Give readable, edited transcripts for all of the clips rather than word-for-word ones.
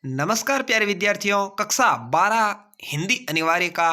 नमस्कार प्यारे विद्यार्थियों, कक्षा 12 हिंदी अनिवार्य का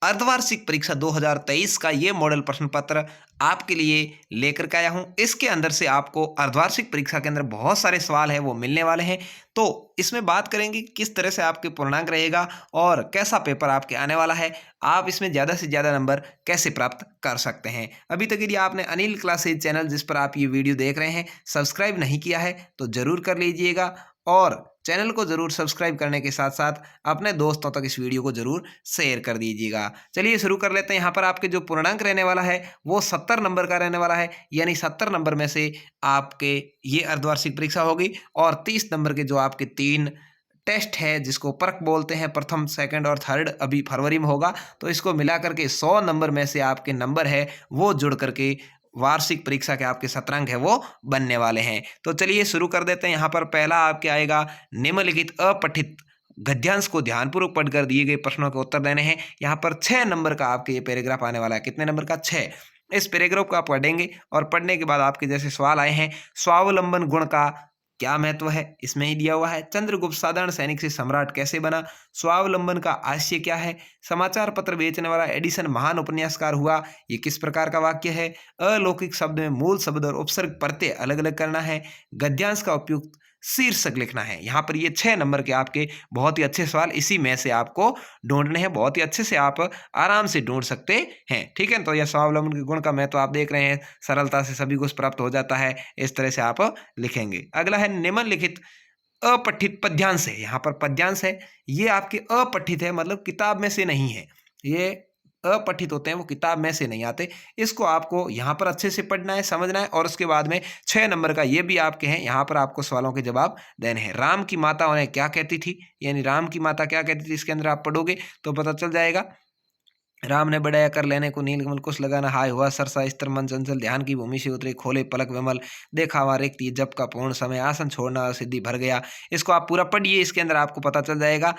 अर्धवार्षिक परीक्षा 2023 का ये मॉडल प्रश्न पत्र आपके लिए लेकर के आया हूँ। इसके अंदर से आपको अर्धवार्षिक परीक्षा के अंदर बहुत सारे सवाल हैं वो मिलने वाले हैं। तो इसमें बात करेंगे किस तरह से आपके पूर्णांक रहेगा और कैसा पेपर आपके आने वाला है, आप इसमें ज़्यादा से ज़्यादा नंबर कैसे प्राप्त कर सकते हैं। अभी तक यदि आपने अनिल क्लासेज चैनल जिस पर आप ये वीडियो देख रहे हैं सब्सक्राइब नहीं किया है तो ज़रूर कर लीजिएगा और चैनल को ज़रूर सब्सक्राइब करने के साथ साथ अपने दोस्तों तक इस वीडियो को ज़रूर शेयर कर दीजिएगा। चलिए शुरू कर लेते हैं। यहाँ पर आपके जो पूर्णांक रहने वाला है वो 70 नंबर का रहने वाला है, यानी 70 नंबर में से आपके ये अर्धवार्षिक परीक्षा होगी और 30 नंबर के जो आपके 3 टेस्ट है जिसको परख बोलते हैं, प्रथम सेकंड और थर्ड, अभी फरवरी में होगा। तो इसको मिला करके 100 नंबर में से आपके नंबर है वो जुड़ करके वार्षिक परीक्षा के आपके शतरंग है वो बनने वाले हैं। तो चलिए शुरू कर देते हैं। यहाँ पर पहला आपके आएगा निम्नलिखित अपठित गद्यांश को ध्यानपूर्वक पढ़कर दिए गए प्रश्नों के उत्तर देने हैं। यहाँ पर 6 नंबर का आपके ये पैराग्राफ आने वाला है। कितने नंबर का? 6। इस पैराग्राफ को आप पढ़ेंगे और पढ़ने के बाद आपके जैसे सवाल आए हैं, स्वावलंबन गुण का क्या महत्व है, इसमें ही दिया हुआ है। चंद्रगुप्त साधारण सैनिक से सम्राट कैसे बना, स्वावलंबन का आशय क्या है, समाचार पत्र बेचने वाला एडिसन महान उपन्यासकार हुआ, ये किस प्रकार का वाक्य है, अलौकिक शब्द में मूल शब्द और उपसर्ग प्रत्यय अलग अलग करना है, गद्यांश का उपयुक्त शीर्षक लिखना है। यहाँ पर ये 6 नंबर के आपके बहुत ही अच्छे सवाल इसी में से आपको ढूंढने हैं। बहुत ही अच्छे से आप आराम से ढूंढ सकते हैं, ठीक है। तो यह स्वावलंबन के गुण का महत्व आप देख रहे हैं, सरलता से सभी को प्राप्त हो जाता है, इस तरह से आप लिखेंगे। अगला है निम्नलिखित अपठित पद्यांश है। यहाँ पर पद्यांश है, ये आपके अपठित है, मतलब किताब में से नहीं है। ये अपठित होते हैं, वो किताब में से नहीं आते। इसको आपको यहाँ पर अच्छे से पढ़ना है, समझना है और उसके बाद में 6 नंबर का ये भी आपके हैं। यहाँ पर आपको सवालों के जवाब देने हैं। राम की माता उन्हें क्या कहती थी, यानी राम की माता क्या कहती थी, इसके अंदर आप पढ़ोगे तो पता चल जाएगा। राम ने बढ़ाया कर लेने को नीलकमल कुश लगाना, हाय हुआ सरसा स्तर मन चंचल, ध्यान की भूमि से उतरे खोले पलक विमल, देखा वहाँ रिक्ति जब का पूर्ण समय, आसन छोड़ना सिद्धि भर गया। इसको आप पूरा पढ़िए, इसके अंदर आपको पता चल जाएगा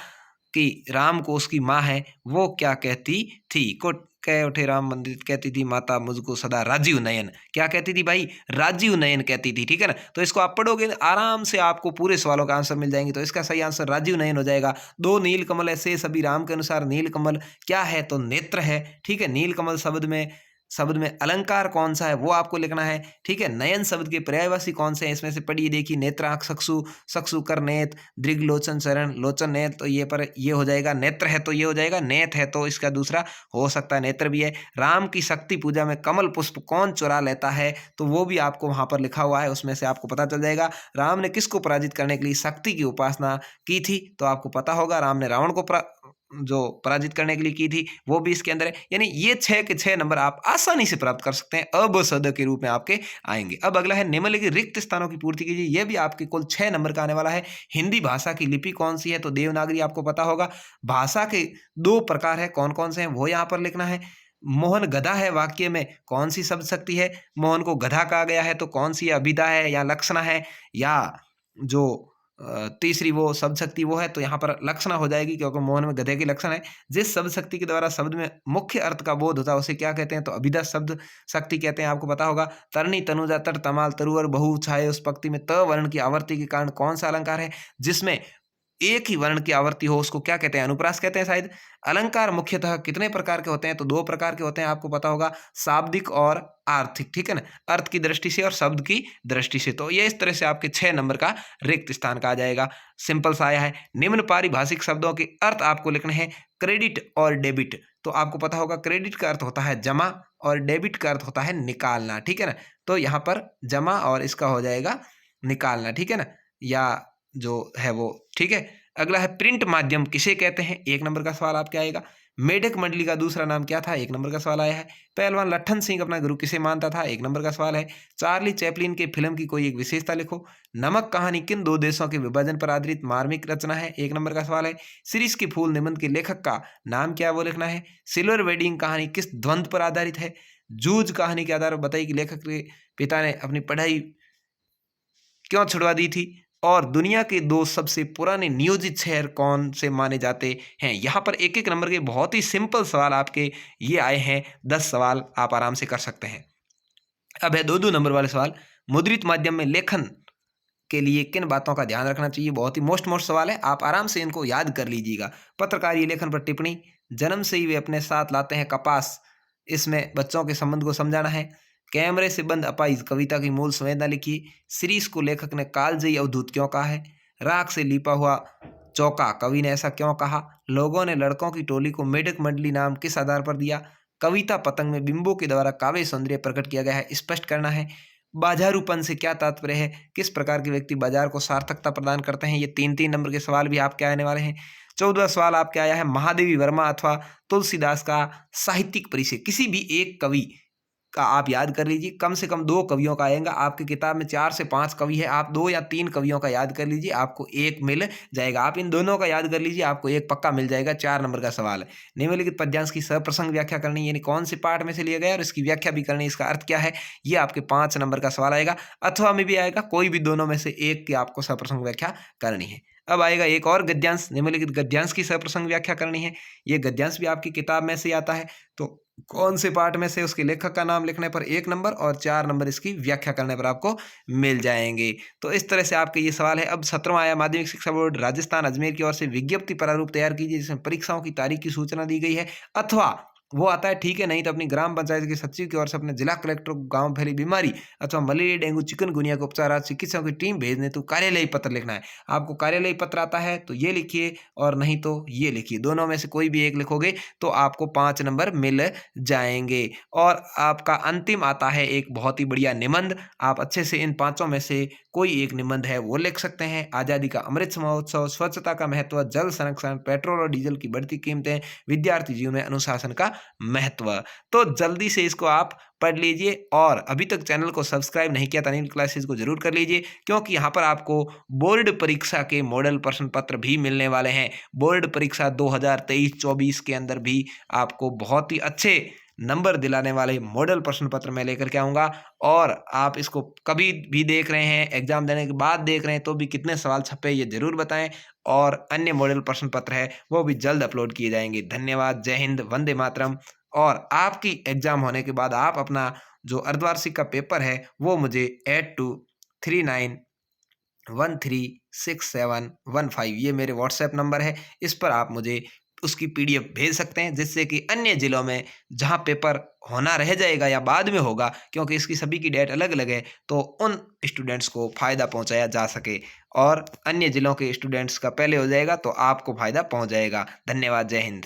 कि राम को उसकी माँ है वो क्या कहती थी। को कह उठे राम मंदिर, कहती थी माता मुझको सदा राजीव नयन, क्या कहती थी भाई? राजीव नयन कहती थी, ठीक है ना। तो इसको आप पढ़ोगे आराम से आपको पूरे सवालों का आंसर मिल जाएंगे। तो इसका सही आंसर राजीव नयन हो जाएगा। 2 नील कमल ऐसे सभी राम के अनुसार, नील कमल क्या है तो नेत्र है, ठीक है। नील कमल शब्द में अलंकार कौन सा है वो आपको लिखना है, ठीक है। नयन शब्द के पर्यायवाची कौन से हैं इसमें से पढ़िए, देखिए नेत्रांक चक्षु, चक्षु कर नेत, दृग लोचन चरण, लोचन नेत, तो ये हो जाएगा। नेत्र है तो ये हो जाएगा, नेत है तो इसका दूसरा हो सकता है नेत्र भी है। राम की शक्ति पूजा में कमल पुष्प कौन चुरा लेता है, तो वो भी आपको वहां पर लिखा हुआ है, उसमें से आपको पता चल जाएगा। राम ने किसको पराजित करने के लिए शक्ति की उपासना की थी, तो आपको पता होगा राम ने रावण को जो पराजित करने के लिए की थी वो भी इसके अंदर है। यानी ये 6 के 6 नंबर आप आसानी से प्राप्त कर सकते हैं, अब सद के रूप में आपके आएंगे। अब अगला है निम्नलिखित रिक्त स्थानों की पूर्ति कीजिए। ये भी आपके कुल 6 नंबर का आने वाला है। हिंदी भाषा की लिपि कौन सी है, तो देवनागरी आपको पता होगा। भाषा के 2 प्रकार है, कौन कौन से हैं वो यहाँ पर लिखना है। मोहन गधा है, वाक्य में कौन सी शब्द शक्ति है, मोहन को गधा कहा गया है तो कौन सी अभिधा है या लक्षणा है, या जो तीसरी वो शब्द शक्ति वो है, तो यहाँ पर लक्षणा हो जाएगी क्योंकि मोहन में गधे की लक्षण है। जिस शब्द शक्ति के द्वारा शब्द में मुख्य अर्थ का बोध होता है उसे क्या कहते हैं, तो अभिधा शब्द शक्ति कहते हैं, आपको पता होगा। तरनी तनुजा तर तमाल तरुवर बहु छाए, उस पंक्ति में त वर्ण की आवर्ती के कारण कौन सा अलंकार है, जिसमें एक ही वर्ण की आवर्ती हो उसको क्या कहते हैं, अनुप्रास कहते हैं शायद। अलंकार मुख्यतः कितने प्रकार के होते हैं, तो 2 प्रकार के होते हैं, आपको पता होगा, शाब्दिक और आर्थिक, ठीक है ना, अर्थ की दृष्टि से और शब्द की दृष्टि से। तो ये इस तरह से आपके 6 नंबर का रिक्त स्थान का आ जाएगा। सिंपल सा आया है। निम्न पारिभाषिक शब्दों के अर्थ आपको लिखने हैं। क्रेडिट और डेबिट, तो आपको पता होगा क्रेडिट का अर्थ होता है जमा और डेबिट का अर्थ होता है निकालना, ठीक है ना। तो यहाँ पर जमा और इसका हो जाएगा निकालना, ठीक है ना, या जो है वो, ठीक है। अगला है प्रिंट माध्यम किसे कहते हैं, 1 नंबर का सवाल आपके आएगा। मेढक मंडली का दूसरा नाम क्या था, 1 नंबर का सवाल आया है। पहलवान लट्ठन सिंह अपना गुरु किसे मानता था, 1 नंबर का सवाल है। चार्ली चैपलिन के फिल्म की कोई एक विशेषता लिखो। नमक कहानी किन 2 देशों के विभाजन पर आधारित मार्मिक रचना है, 1 नंबर का सवाल है। शिरीष के फूल निबंध के लेखक का नाम क्या है वो लिखना है। सिल्वर वेडिंग कहानी किस द्वंद्व पर आधारित है। जूझ कहानी के आधार पर बताइए कि लेखक के पिता ने अपनी पढ़ाई क्यों छुड़वा दी थी, और दुनिया के 2 सबसे पुराने नियोजित शहर कौन से माने जाते हैं। यहाँ पर 1-1 नंबर के बहुत ही सिंपल सवाल आपके ये आए हैं। 10 सवाल आप आराम से कर सकते हैं। अब है 2-2 नंबर वाले सवाल। मुद्रित माध्यम में लेखन के लिए किन बातों का ध्यान रखना चाहिए? बहुत ही मोस्ट सवाल है, आप आराम से इनको याद कर लीजिएगा। पत्रकारीय लेखन पर टिप्पणी, जन्म से ही वे अपने साथ लाते हैं कपास, इसमें बच्चों के संबंध को समझाना है। कैमरे से बंद अपाइज कविता की मूल संवेदना लिखिए। सीरीज को लेखक ने कालजयी अवधूत क्यों कहा है? राख से लिपा हुआ चौका कवि ने ऐसा क्यों कहा? लोगों ने लड़कों की टोली को मेढक मंडली नाम किस आधार पर दिया? कविता पतंग में बिंबों के द्वारा काव्य सौंदर्य प्रकट किया गया है, स्पष्ट करना है। बाजारूपन से क्या तात्पर्य है? किस प्रकार के व्यक्ति बाजार को सार्थकता प्रदान करते हैं? ये 3-3 नंबर के सवाल भी आपके आने वाले हैं। 14वां सवाल आपके आया है, महादेवी वर्मा अथवा तुलसीदास का साहित्यिक परिचय। किसी भी एक कवि का आप याद कर लीजिए, कम से कम 2 कवियों का आएगा। आपकी किताब में 4 से 5 कवि है, आप 2 या 3 कवियों का याद कर लीजिए, आपको 1 मिल जाएगा। आप इन दोनों का याद कर लीजिए, आपको 1 पक्का मिल जाएगा। 4 नंबर का सवाल है। निम्नलिखित पद्यांश की सप्रसंग व्याख्या करनी है, यानी कौन से पाठ में से लिया गया है और इसकी व्याख्या भी करनी है, इसका अर्थ क्या है? ये आपके 5 नंबर का सवाल आएगा। अथवा में भी आएगा, कोई भी दोनों में से एक की आपको सप्रसंग व्याख्या करनी है। अब आएगा एक और गद्यांश, निम्नलिखित गद्यांश की सप्रसंग व्याख्या करनी है। ये गद्यांश भी आपकी किताब में से आता है, तो कौन से पाठ में से, उसके लेखक का नाम लिखने पर 1 नंबर और 4 नंबर इसकी व्याख्या करने पर आपको मिल जाएंगे। तो इस तरह से आपके ये सवाल है। अब 17वां आया, माध्यमिक शिक्षा बोर्ड राजस्थान अजमेर की ओर से विज्ञप्ति प्रारूप तैयार कीजिए जिसमें परीक्षाओं की तारीख की सूचना दी गई है। अथवा वो आता है, ठीक है, नहीं तो अपनी ग्राम पंचायत के सचिव की ओर से अपने जिला कलेक्टर को गांव में फैली बीमारी अथवा मलेरिया, डेंगू, चिकनगुनिया के उपचारार्थ चिकित्सकों की टीम भेजने तो कार्यालयी पत्र लिखना है। आपको कार्यालयी पत्र आता है तो ये लिखिए, और नहीं तो ये लिखिए। दोनों में से कोई भी एक लिखोगे तो आपको 5 नंबर मिल जाएंगे। और आपका अंतिम आता है एक बहुत ही बढ़िया निबंध। आप अच्छे से इन 5 में से कोई एक निबंध है वो लिख सकते हैं। आज़ादी का अमृत महोत्सव, स्वच्छता का महत्व, जल संरक्षण, पेट्रोल और डीजल की बढ़ती कीमतें, विद्यार्थी जीवन में अनुशासन का महत्व। तो जल्दी से इसको आप पढ़ लीजिए, और अभी तक चैनल को सब्सक्राइब नहीं किया तो अनिल क्लासेस को जरूर कर लीजिए, क्योंकि यहाँ पर आपको बोर्ड परीक्षा के मॉडल प्रश्न पत्र भी मिलने वाले हैं। बोर्ड परीक्षा 2023-24 के अंदर भी आपको बहुत ही अच्छे नंबर दिलाने वाले मॉडल प्रश्न पत्र मैं लेकर के आऊँगा। और आप इसको कभी भी देख रहे हैं, एग्जाम देने के बाद देख रहे हैं, तो भी कितने सवाल छपे ये जरूर बताएं। और अन्य मॉडल प्रश्न पत्र है वो भी जल्द अपलोड किए जाएंगे। धन्यवाद, जय हिंद, वंदे मातरम। और आपकी एग्जाम होने के बाद आप अपना जो अर्धवार्षिक का पेपर है वो मुझे 8239136715 ये मेरे व्हाट्सएप नंबर है, इस पर आप मुझे उसकी पीडीएफ भेज सकते हैं, जिससे कि अन्य जिलों में जहां पेपर होना रह जाएगा या बाद में होगा, क्योंकि इसकी सभी की डेट अलग अलग है, तो उन स्टूडेंट्स को फ़ायदा पहुंचाया जा सके। और अन्य जिलों के स्टूडेंट्स का पहले हो जाएगा तो आपको फ़ायदा पहुंच जाएगा। धन्यवाद, जय हिंद।